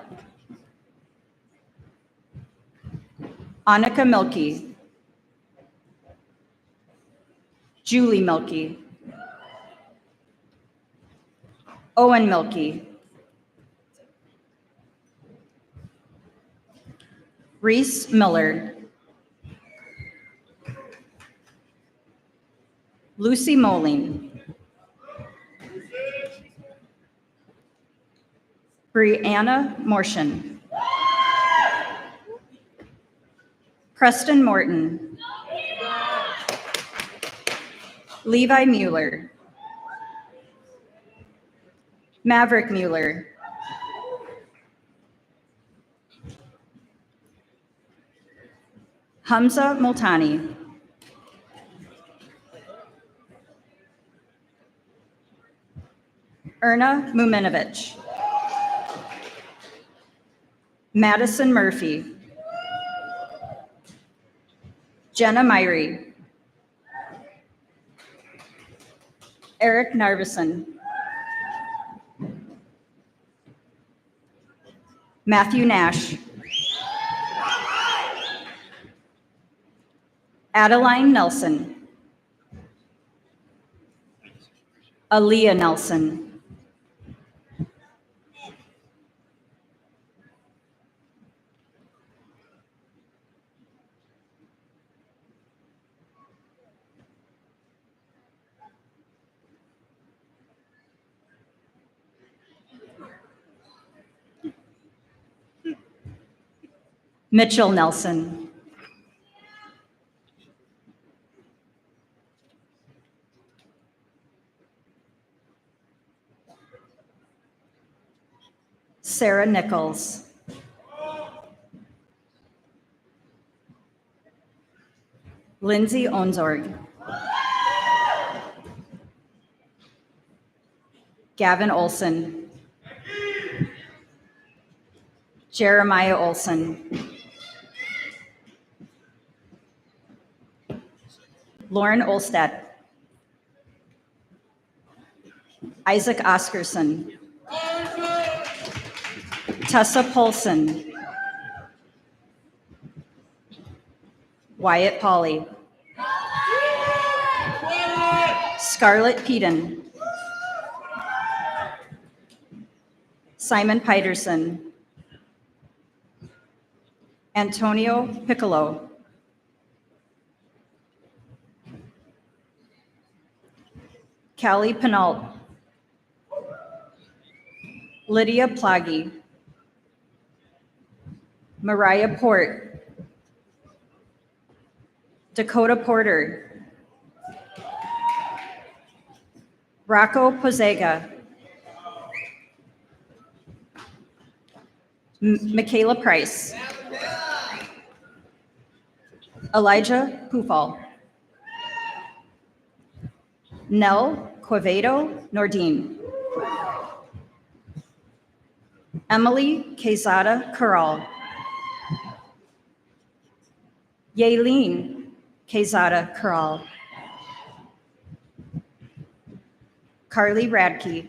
Annika Milky, Julie Milky, Owen Milky, Reese Miller, Lucy Moling, Brianna Morshan, Preston Morton, Levi Mueller, Maverick Mueller, Hamza Multani, Erna Muminovich, Madison Murphy, Jenna Myrie, Eric Narvison, Matthew Nash, Adeline Nelson, Aaliyah Nelson, Mitchell Nelson, Sarah Nichols, Lindsay Onzorg, Gavin Olson, Jeremiah Olson, Lauren Olstead, Isaac Oscarson, Tessa Polson, Wyatt Pauley, Scarlett Peden, Simon Peterson, Antonio Piccolo, Callie Penault, Lydia Plaggy, Mariah Port, Dakota Porter, Rocco Pozega, Michaela Price, Elijah Pufal, Nell Quevedo Nordine, Emily Quezada Corral, Yaelin Quezada Corral, Carly Radke,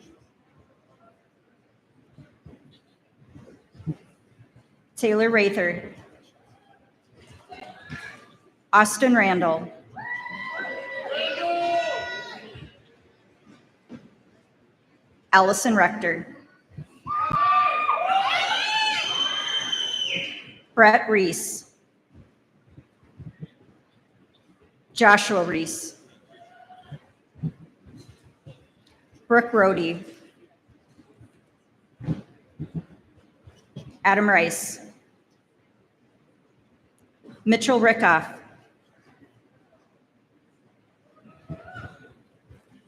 Taylor Rather, Austin Randall, Allison Rector, Brett Reese, Joshua Reese, Brooke Rohde, Adam Rice, Mitchell Rickoff,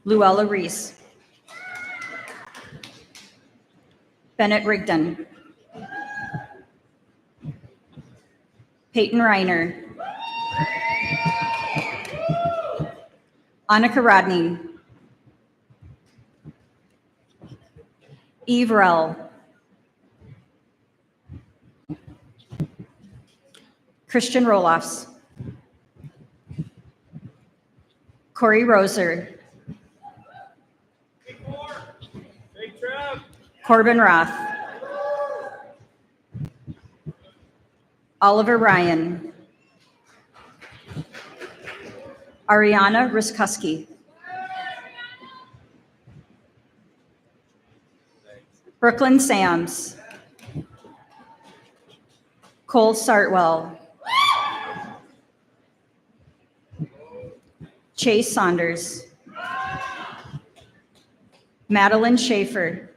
Luella Reese, Bennett Rigdon, Peyton Reiner, Annika Rodney, Eve Rell, Christian Roloffs, Corey Roser, Corbin Roth. Oliver Ryan. Ariana Riskuski. Brooklyn Sams. Cole Sartwell. Chase Saunders. Madeline Schaefer.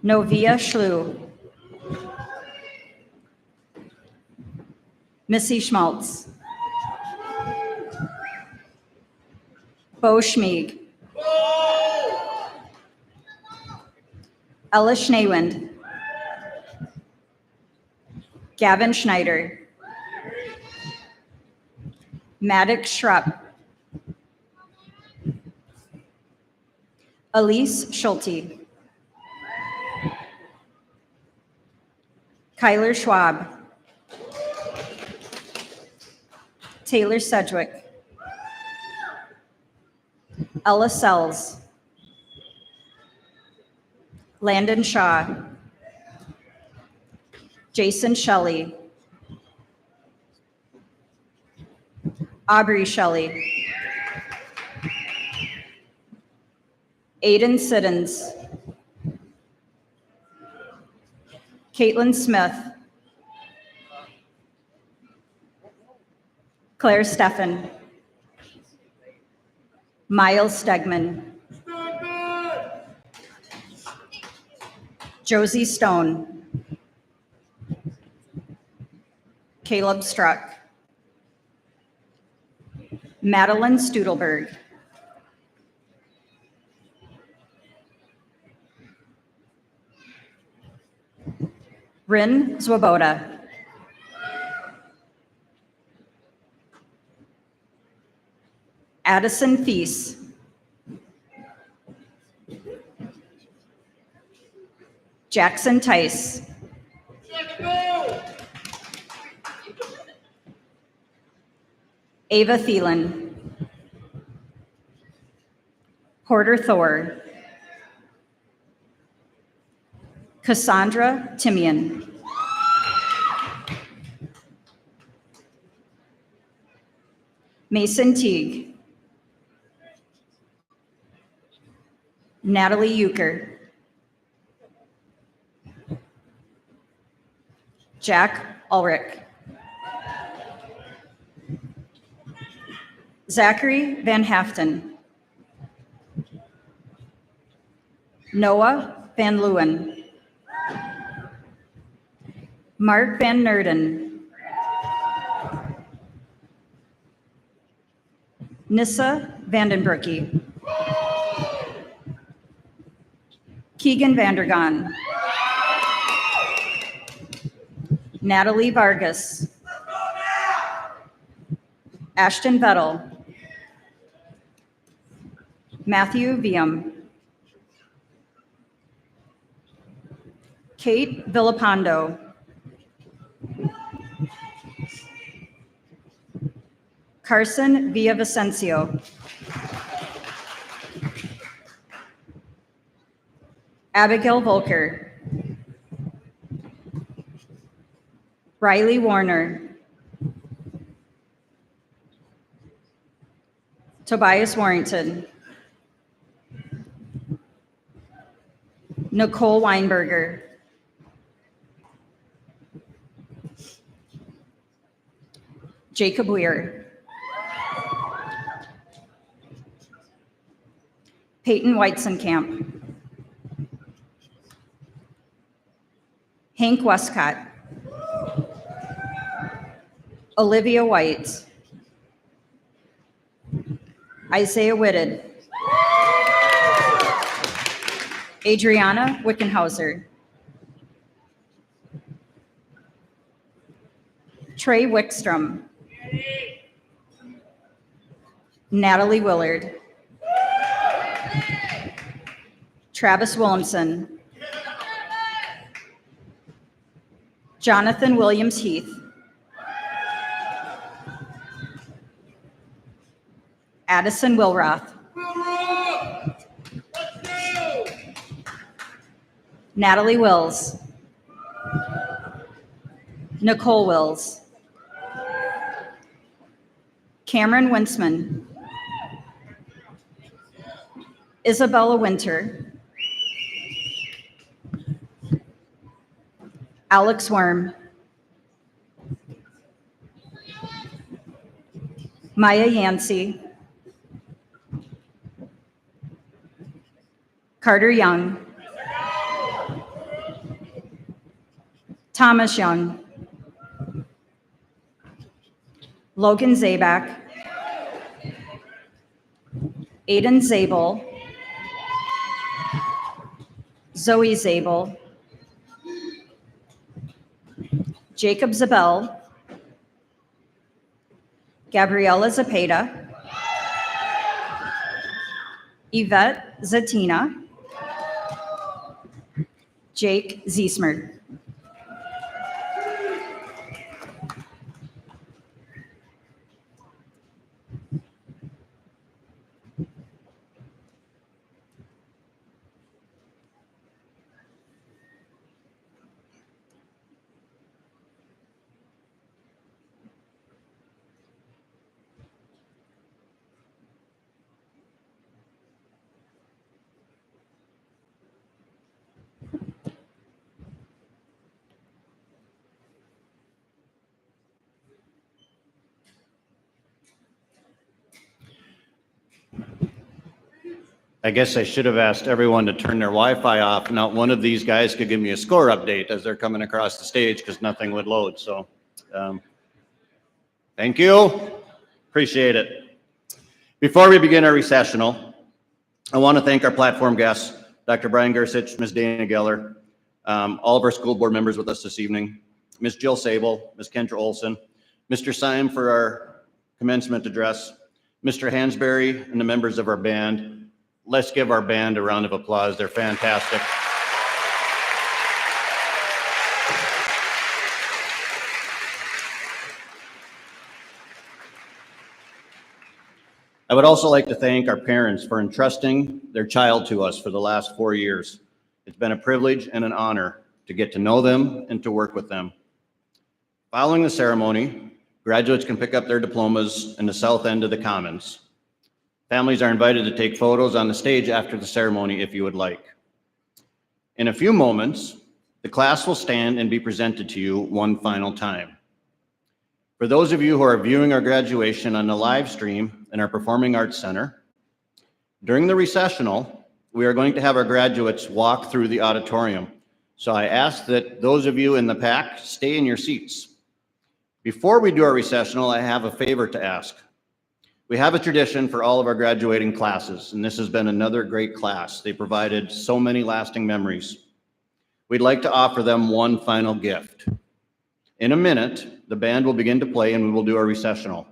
Novia Schlu. Missy Schmaltz. Bo Schmieg. Ella Schneewind. Gavin Schneider. Maddox Schrupp. Elise Schulte. Kyler Schwab. Taylor Sedgwick. Ella Sells. Landon Shaw. Jason Shelley. Aubrey Shelley. Aiden Siddons. Caitlin Smith. Claire Steffen. Miles Stegman. Josie Stone. Caleb Struck. Madeline Studelberg. Rin Swoboda. Addison Feast. Jackson Tice. Ava Thielen. Porter Thor. Cassandra Timian. Mason Teague. Natalie Euchre. Jack Ulrich. Zachary Van Haften. Noah Van Leeuwen. Mark Van Nerden. Nissa Vandenbroeke. Keegan Vandergaan. Natalie Vargas. Ashton Vettel. Matthew Viam. Kate Villapando. Carson Villavicencio. Abigail Volker. Riley Warner. Tobias Warrington. Nicole Weinberger. Jacob Weir. Peyton Weitzenkamp. Hank Westcott. Olivia White. Isaiah Whitted. Adriana Wickenhauser. Trey Wickstrom. Natalie Willard. Travis Williamson. Jonathan Williams Heath. Addison Wilroth. Natalie Wills. Nicole Wills. Cameron Winsman. Isabella Winter. Alex Worm. Maya Yancey. Carter Young. Thomas Young. Logan Zabak. Aiden Zabel. Zoe Zabel. Jacob Zabel. Gabriela Zapeta. Yvette Zatina. Jake Ziesmer. I guess I should have asked everyone to turn their Wi-Fi off. Not one of these guys could give me a score update as they're coming across the stage because nothing would load. So thank you. Appreciate it. Before we begin our recessional, I want to thank our platform guests, Dr. Brian Gersich, Ms. Dana Geller, all of our school board members with us this evening, Ms. Jill Sable, Ms. Kendra Olson, Mr. Syme for our commencement address, Mr. Hansberry, and the members of our band. Let's give our band a round of applause. They're fantastic. I would also like to thank our parents for entrusting their child to us for the last 4 years. It's been a privilege and an honor to get to know them and to work with them. Following the ceremony, graduates can pick up their diplomas in the south end of the Commons. Families are invited to take photos on the stage after the ceremony if you would like. In a few moments, the class will stand and be presented to you one final time. For those of you who are viewing our graduation on the live stream in our Performing Arts Center, during the recessional, we are going to have our graduates walk through the auditorium. So I ask that those of you in the pack stay in your seats. Before we do our recessional, I have a favor to ask. We have a tradition for all of our graduating classes, and this has been another great class. They provided so many lasting memories. We'd like to offer them one final gift. In a minute, the band will begin to play and we will do our recessional.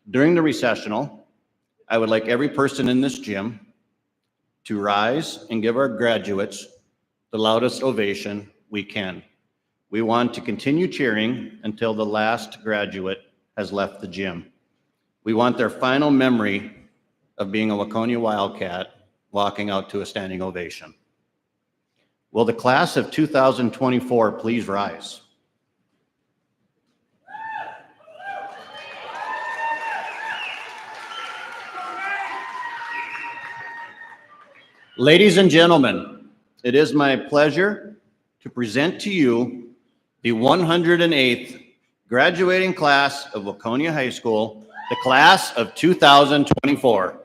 During the recessional, I would like every person in this gym to rise and give our graduates the loudest ovation we can. We want to continue cheering until the last graduate has left the gym. We want their final memory of being a Waconia Wildcat walking out to a standing ovation. Will the class of 2024 please rise? Ladies and gentlemen, it is my pleasure to present to you the 108th graduating class of Waconia High School, the class of 2024.